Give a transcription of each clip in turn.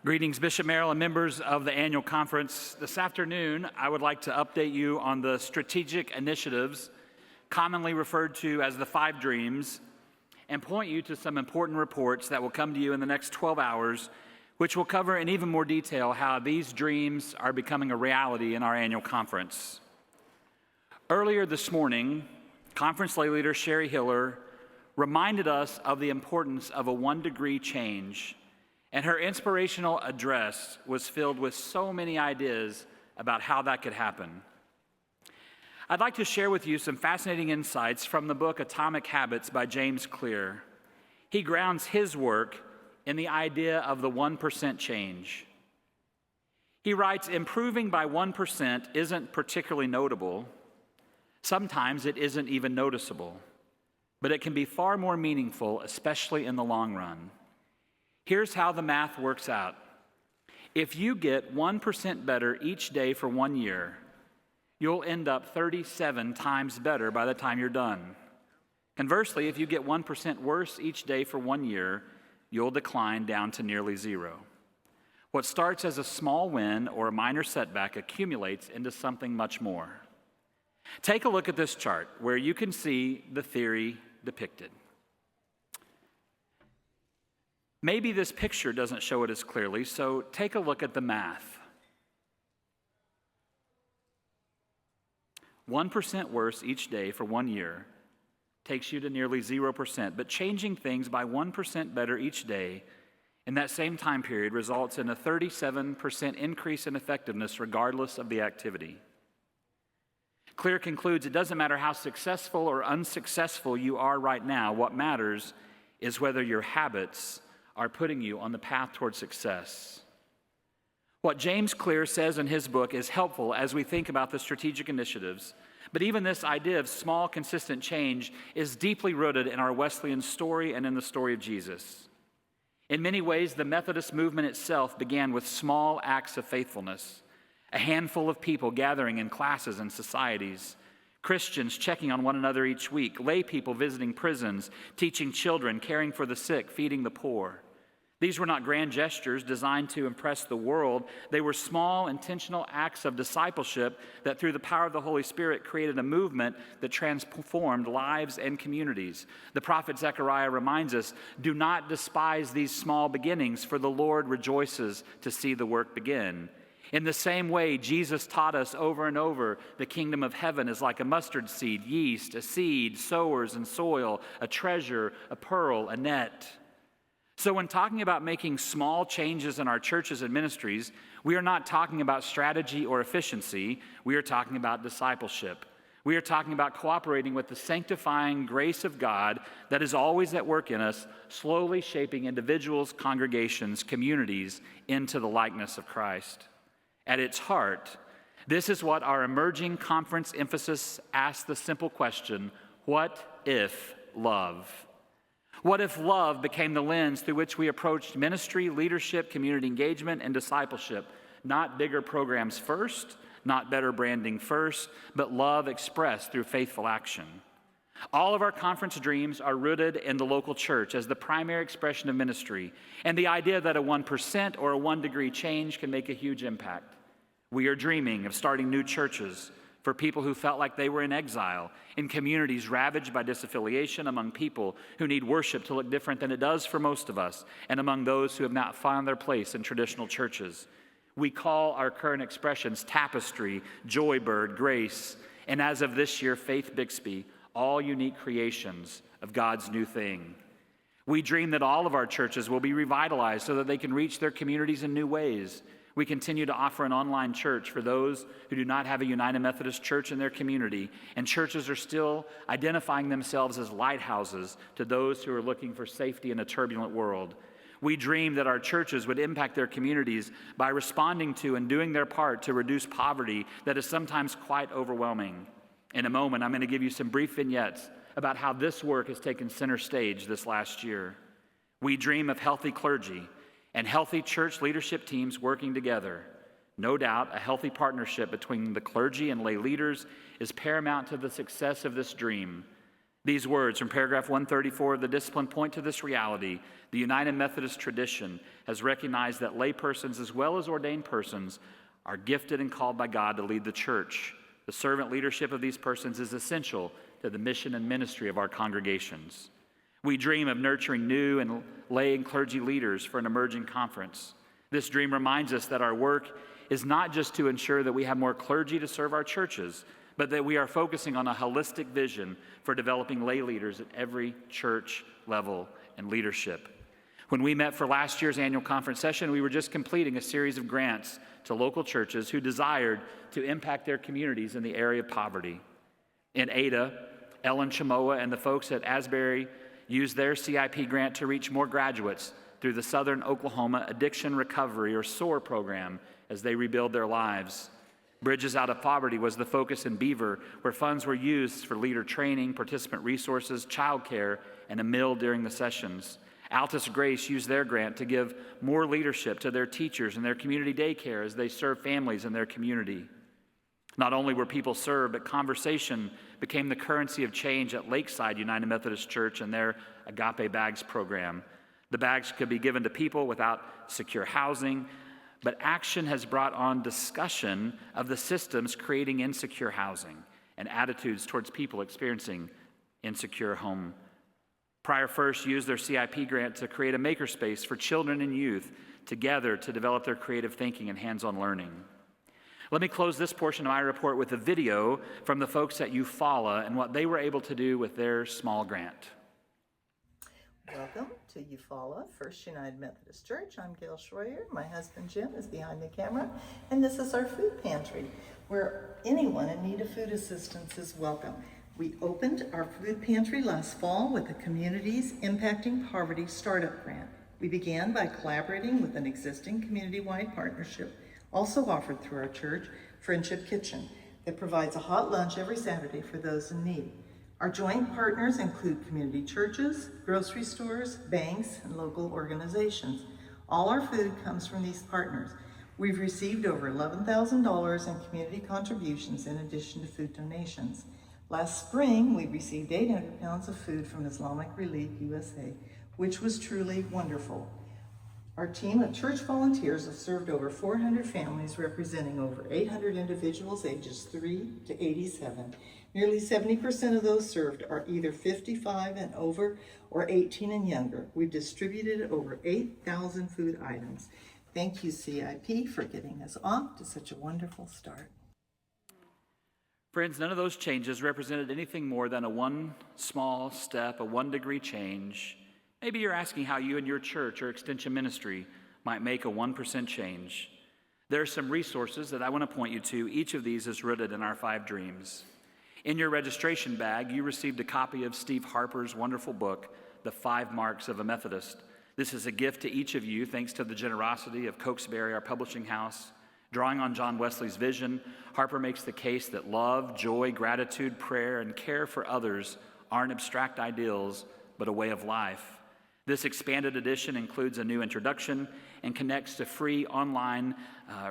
Greetings, Bishop Merrill and members of the annual conference. This afternoon, I would like to update you on the strategic initiatives, commonly referred to as the 5 Dreams, and point you to some important reports that will come to you in the next 12 hours, which will cover in even more detail how these dreams are becoming a reality in our annual conference. Earlier this morning, conference lay leader Sherry Hiller reminded us of the importance of a 1-degree change, and her inspirational address was filled with so many ideas about how that could happen. I'd like to share with you some fascinating insights from the book Atomic Habits by James Clear. He grounds his work in the idea of the 1% change. He writes, improving by 1% isn't particularly notable. Sometimes it isn't even noticeable, but it can be far more meaningful, especially in the long run. Here's how the math works out. If you get 1% better each day for 1 year, you'll end up 37 times better by the time you're done. Conversely, if you get 1% worse each day for 1 year, you'll decline down to nearly zero. What starts as a small win or a minor setback accumulates into something much more. Take a look at this chart where you can see the theory depicted. Maybe this picture doesn't show it as clearly, so take a look at the math. 1% worse each day for 1 year takes you to nearly 0%, but changing things by 1% better each day in that same time period results in a 37% increase in effectiveness regardless of the activity. Clear concludes it doesn't matter how successful or unsuccessful you are right now. What matters is whether your habits are putting you on the path toward success. What James Clear says in his book is helpful as we think about the strategic initiatives, but even this idea of small, consistent change is deeply rooted in our Wesleyan story and in the story of Jesus. In many ways, the Methodist movement itself began with small acts of faithfulness, a handful of people gathering in classes and societies, Christians checking on one another each week, lay people visiting prisons, teaching children, caring for the sick, feeding the poor. These were not grand gestures designed to impress the world. They were small, intentional acts of discipleship that through the power of the Holy Spirit created a movement that transformed lives and communities. The prophet Zechariah reminds us, do not despise these small beginnings, for the Lord rejoices to see the work begin. In the same way, Jesus taught us over and over, the kingdom of heaven is like a mustard seed, yeast, a seed, sowers and soil, a treasure, a pearl, a net. So when talking about making small changes in our churches and ministries, we are not talking about strategy or efficiency. We are talking about discipleship. We are talking about cooperating with the sanctifying grace of God that is always at work in us, slowly shaping individuals, congregations, communities into the likeness of Christ. At its heart, this is what our emerging conference emphasis asks the simple question, what if love? What if love became the lens through which we approached ministry, leadership, community engagement, and discipleship? Not bigger programs first, not better branding first, but love expressed through faithful action. All of our conference dreams are rooted in the local church as the primary expression of ministry, and the idea that a 1% or a 1-degree change can make a huge impact. We are dreaming of starting new churches for people who felt like they were in exile, in communities ravaged by disaffiliation, among people who need worship to look different than it does for most of us, and among those who have not found their place in traditional churches. We call our current expressions Tapestry, Joybird, Grace, and as of this year, Faith Bixby, all unique creations of God's new thing. We dream that all of our churches will be revitalized so that they can reach their communities in new ways. We continue to offer an online church for those who do not have a United Methodist Church in their community, and churches are still identifying themselves as lighthouses to those who are looking for safety in a turbulent world. We dream that our churches would impact their communities by responding to and doing their part to reduce poverty that is sometimes quite overwhelming. In a moment, I'm going to give you some brief vignettes about how this work has taken center stage this last year. We dream of healthy clergy and healthy church leadership teams working together. No doubt, a healthy partnership between the clergy and lay leaders is paramount to the success of this dream. These words from paragraph 134 of the discipline point to this reality. The United Methodist tradition has recognized that laypersons as well as ordained persons are gifted and called by God to lead the church. The servant leadership of these persons is essential to the mission and ministry of our congregations. We dream of nurturing new and lay and clergy leaders for an emerging conference. This dream reminds us that our work is not just to ensure that we have more clergy to serve our churches, but that we are focusing on a holistic vision for developing lay leaders at every church level and leadership. When we met for last year's annual conference session, we were just completing a series of grants to local churches who desired to impact their communities in the area of poverty. In Ada, Ellen Chamoa and the folks at Asbury used their CIP grant to reach more graduates through the Southern Oklahoma Addiction Recovery, or SOAR program, as they rebuild their lives. Bridges Out of Poverty was the focus in Beaver, where funds were used for leader training, participant resources, childcare, and a meal during the sessions. Altus Grace used their grant to give more leadership to their teachers and their community daycare as they serve families in their community. Not only were people served, but conversation became the currency of change at Lakeside United Methodist Church and their Agape Bags program. The bags could be given to people without secure housing, but action has brought on discussion of the systems creating insecure housing and attitudes towards people experiencing insecure home. Prior First used their CIP grant to create a makerspace for children and youth together to develop their creative thinking and hands-on learning. Let me close this portion of my report with a video from the folks at Eufaula and what they were able to do with their small grant. Welcome to Eufaula, First United Methodist Church. I'm Gail Schroyer. My husband Jim is behind the camera, and this is our food pantry, where anyone in need of food assistance is welcome. We opened our food pantry last fall with the Communities Impacting Poverty Startup Grant. We began by collaborating with an existing community-wide partnership, also offered through our church, Friendship Kitchen, that provides a hot lunch every Saturday for those in need. Our joint partners include community churches, grocery stores, banks, and local organizations. All our food comes from these partners. We've received over $11,000 in community contributions in addition to food donations. Last spring, we received 800 pounds of food from Islamic Relief USA, which was truly wonderful. Our team of church volunteers have served over 400 families representing over 800 individuals ages 3 to 87. Nearly 70% of those served are either 55 and over or 18 and younger. We've distributed over 8,000 food items. Thank you, CIP, for getting us off to such a wonderful start. Friends, none of those changes represented anything more than a one small step, a 1-degree change. Maybe you're asking how you and your church or extension ministry might make a 1% change. There are some resources that I want to point you to. Each of these is rooted in our 5 dreams. In your registration bag, you received a copy of Steve Harper's wonderful book, The 5 Marks of a Methodist. This is a gift to each of you, thanks to the generosity of Cokesbury, our publishing house. Drawing on John Wesley's vision, Harper makes the case that love, joy, gratitude, prayer, and care for others aren't abstract ideals, but a way of life. This expanded edition includes a new introduction and connects to free online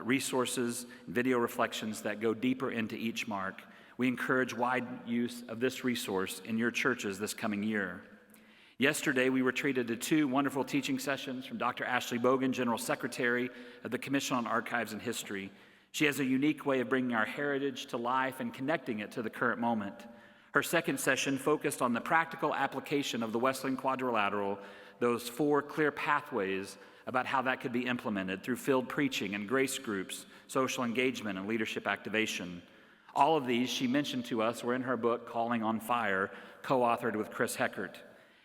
resources, video reflections that go deeper into each mark. We encourage wide use of this resource in your churches this coming year. Yesterday, we were treated to 2 wonderful teaching sessions from Dr. Ashley Bogan, General Secretary of the Commission on Archives and History. She has a unique way of bringing our heritage to life and connecting it to the current moment. Her second session focused on the practical application of the Wesleyan Quadrilateral, those 4 clear pathways about how that could be implemented through field preaching and grace groups, social engagement, and leadership activation. All of these, she mentioned to us, were in her book, Calling on Fire, co-authored with Chris Heckert.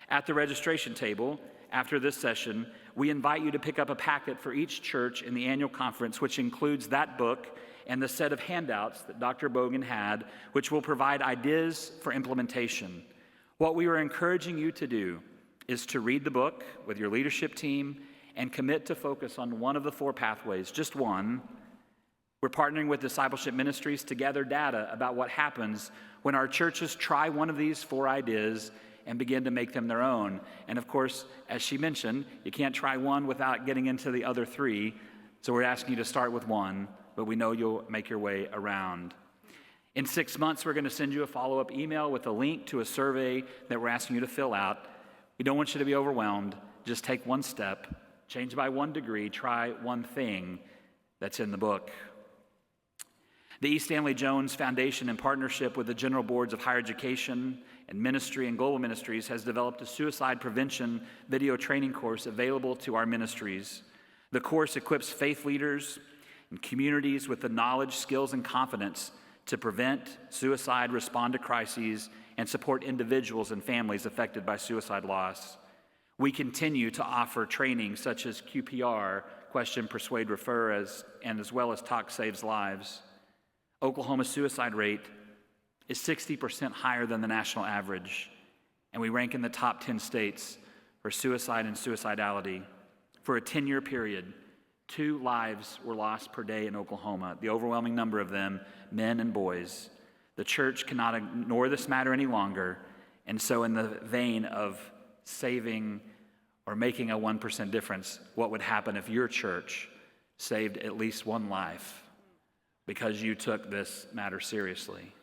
At the registration table, after this session, we invite you to pick up a packet for each church in the annual conference, which includes that book and the set of handouts that Dr. Bogan had, which will provide ideas for implementation. What we are encouraging you to do is to read the book with your leadership team and commit to focus on one of the 4 pathways, just one. We're partnering with Discipleship Ministries to gather data about what happens when our churches try one of these 4 ideas and begin to make them their own. And of course, as she mentioned, you can't try one without getting into the other 3. So we're asking you to start with one, but we know you'll make your way around. In 6 months, we're going to send you a follow-up email with a link to a survey that we're asking you to fill out. We don't want you to be overwhelmed. Just take one step, change by 1 degree, try one thing that's in the book. The E. Stanley Jones Foundation, in partnership with the General Boards of Higher Education and Ministry and Global Ministries, has developed a suicide prevention video training course available to our ministries. The course equips faith leaders and communities with the knowledge, skills, and confidence to prevent suicide, respond to crises, and support individuals and families affected by suicide loss. We continue to offer training such as QPR, Question, Persuade, Refer, as well as Talk Saves Lives. Oklahoma's suicide rate is 60% higher than the national average, and we rank in the top 10 states for suicide and suicidality. For a 10-year period, 2 lives were lost per day in Oklahoma, the overwhelming number of them men and boys. The church cannot ignore this matter any longer, and so in the vein of saving or making a 1% difference, what would happen if your church saved at least 1 life because you took this matter seriously?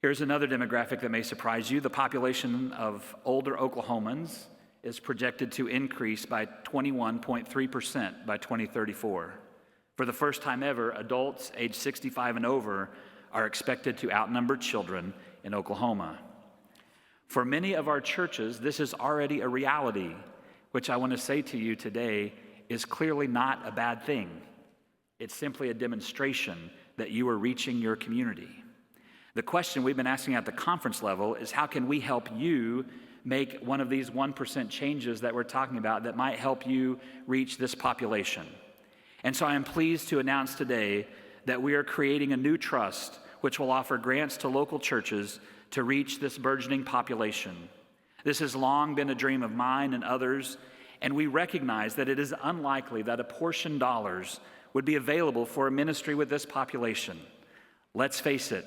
Here's another demographic that may surprise you. The population of older Oklahomans is projected to increase by 21.3% by 2034. For the first time ever, adults age 65 and over are expected to outnumber children in Oklahoma. For many of our churches, this is already a reality, which I want to say to you today is clearly not a bad thing. It's simply a demonstration that you are reaching your community. The question we've been asking at the conference level is, how can we help you make one of these 1% changes that we're talking about that might help you reach this population? And so I am pleased to announce today that we are creating a new trust which will offer grants to local churches to reach this burgeoning population. This has long been a dream of mine and others, and we recognize that it is unlikely that apportioned dollars would be available for a ministry with this population. Let's face it,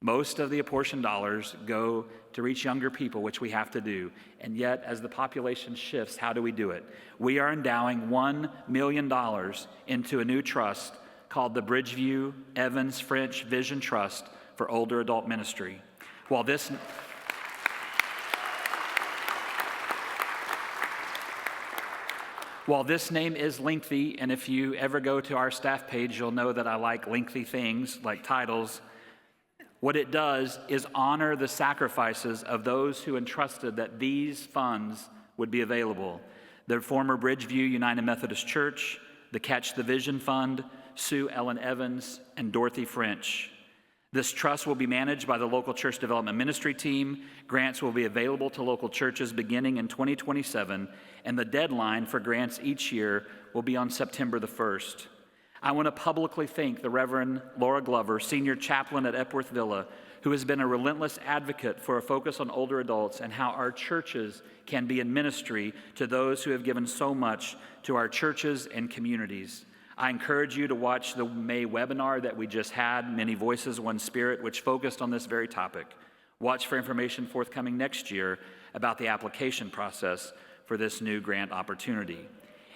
most of the apportioned dollars go to reach younger people, which we have to do. And yet, as the population shifts, how do we do it? We are endowing $1 million into a new trust called the Bridgeview Evans French Vision Trust for Older Adult Ministry. While this name is lengthy, and if you ever go to our staff page, you'll know that I like lengthy things like titles. What it does is honor the sacrifices of those who entrusted that these funds would be available. The former Bridgeview United Methodist Church, the Catch the Vision Fund, Sue Ellen Evans, and Dorothy French. This trust will be managed by the local church development ministry team. Grants will be available to local churches beginning in 2027, and the deadline for grants each year will be on September the 1st. I want to publicly thank the Reverend Laura Glover, senior chaplain at Epworth Villa, who has been a relentless advocate for a focus on older adults and how our churches can be in ministry to those who have given so much to our churches and communities. I encourage you to watch the May webinar that we just had, Many Voices, One Spirit, which focused on this very topic. Watch for information forthcoming next year about the application process for this new grant opportunity.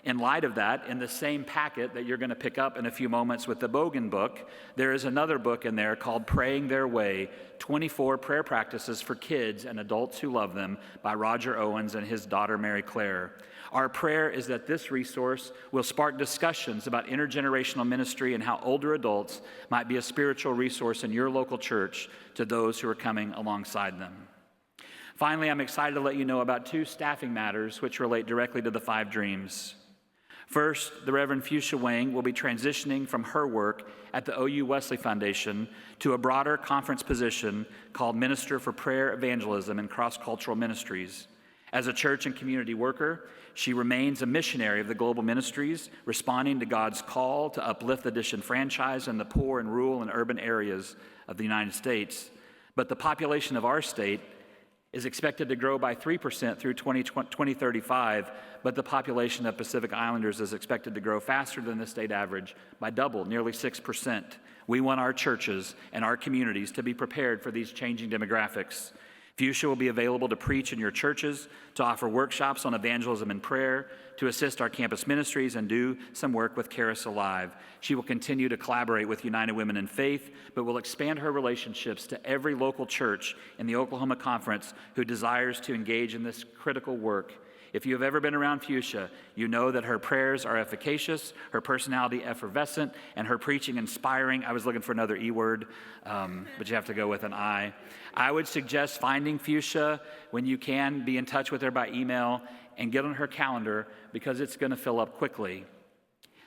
In light of that, in the same packet that you're going to pick up in a few moments with the Bogan book, there is another book in there called Praying Their Way, 24 Prayer Practices for Kids and Adults Who Love Them by Roger Owens and his daughter Mary Claire. Our prayer is that this resource will spark discussions about intergenerational ministry and how older adults might be a spiritual resource in your local church to those who are coming alongside them. Finally, I'm excited to let you know about 2 staffing matters which relate directly to the 5 dreams. First, the Reverend Fuchsia Wang will be transitioning from her work at the OU Wesley Foundation to a broader conference position called Minister for Prayer, Evangelism, and Cross-Cultural Ministries. As a church and community worker, she remains a missionary of the global ministries, responding to God's call to uplift the disenfranchised and the poor in rural and urban areas of the United States. But the population of our state is expected to grow by 3% through 2035, but the population of Pacific Islanders is expected to grow faster than the state average by double, nearly 6%. We want our churches and our communities to be prepared for these changing demographics. Fuchsia will be available to preach in your churches, to offer workshops on evangelism and prayer, to assist our campus ministries, and do some work with Caris Alive. She will continue to collaborate with United Women in Faith, but will expand her relationships to every local church in the Oklahoma Conference who desires to engage in this critical work. If you have ever been around Fuchsia, you know that her prayers are efficacious, her personality effervescent, and her preaching inspiring. I was looking for another E word, but you have to go with an I. I would suggest finding Fuchsia when you can, be in touch with her by email, and get on her calendar because it's going to fill up quickly.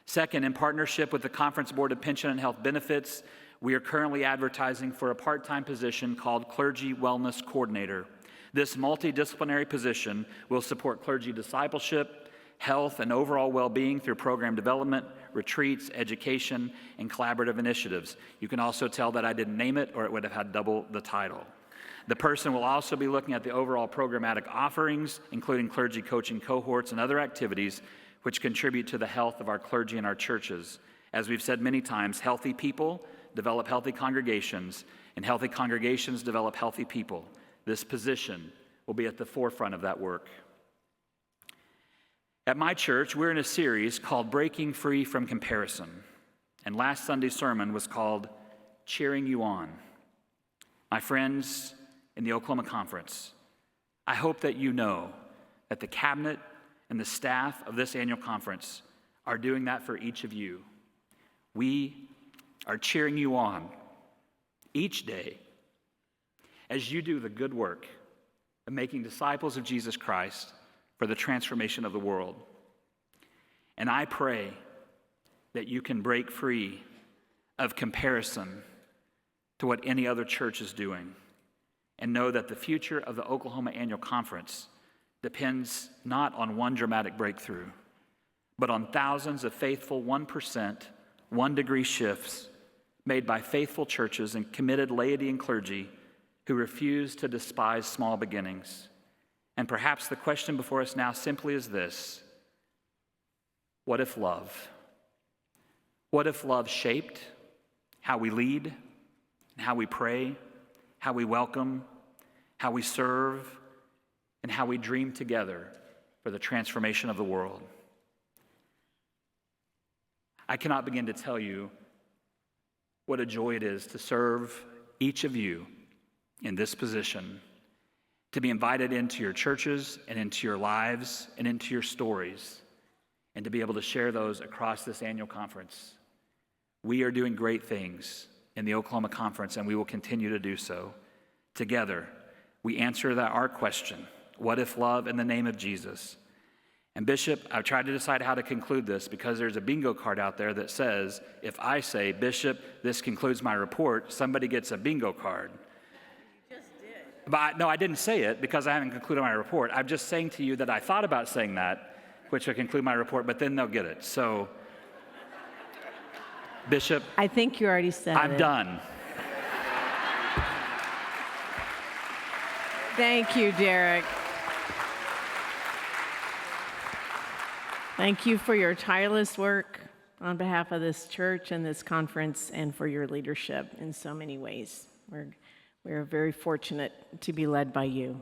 Second, in partnership with the Conference Board of Pension and Health Benefits, we are currently advertising for a part-time position called Clergy Wellness Coordinator. This multidisciplinary position will support clergy discipleship, health, and overall well-being through program development, retreats, education, and collaborative initiatives. You can also tell that I didn't name it, or it would have had double the title. The person will also be looking at the overall programmatic offerings, including clergy coaching cohorts and other activities which contribute to the health of our clergy and our churches. As we've said many times, healthy people develop healthy congregations, and healthy congregations develop healthy people. This position will be at the forefront of that work. At my church, we're in a series called Breaking Free from Comparison, and last Sunday's sermon was called Cheering You On. My friends in the Oklahoma Conference, I hope that you know that the cabinet and the staff of this annual conference are doing that for each of you. We are cheering you on each day as you do the good work of making disciples of Jesus Christ for the transformation of the world. And I pray that you can break free of comparison to what any other church is doing and know that the future of the Oklahoma Annual Conference depends not on one dramatic breakthrough, but on thousands of faithful 1%, 1-degree shifts made by faithful churches and committed laity and clergy who refuse to despise small beginnings. And perhaps the question before us now simply is this: what if love? What if love shaped how we lead, how we pray, how we welcome, how we serve, and how we dream together for the transformation of the world? I cannot begin to tell you what a joy it is to serve each of you in this position, to be invited into your churches and into your lives and into your stories, and to be able to share those across this annual conference. We are doing great things in the Oklahoma Conference, and we will continue to do so. Together, we answer our question, what if love in the name of Jesus? And Bishop, I've tried to decide how to conclude this because there's a bingo card out there that says, if I say, Bishop, this concludes my report, somebody gets a bingo card. But no, I didn't say it because I haven't concluded my report. I'm just saying to you that I thought about saying that, which would conclude my report, but then they'll get it. So, Bishop, I think you already said it. I'm done. Thank you, Derrek. Thank you for your tireless work on behalf of this church and this conference, and for your leadership in so many ways. We're very fortunate to be led by you.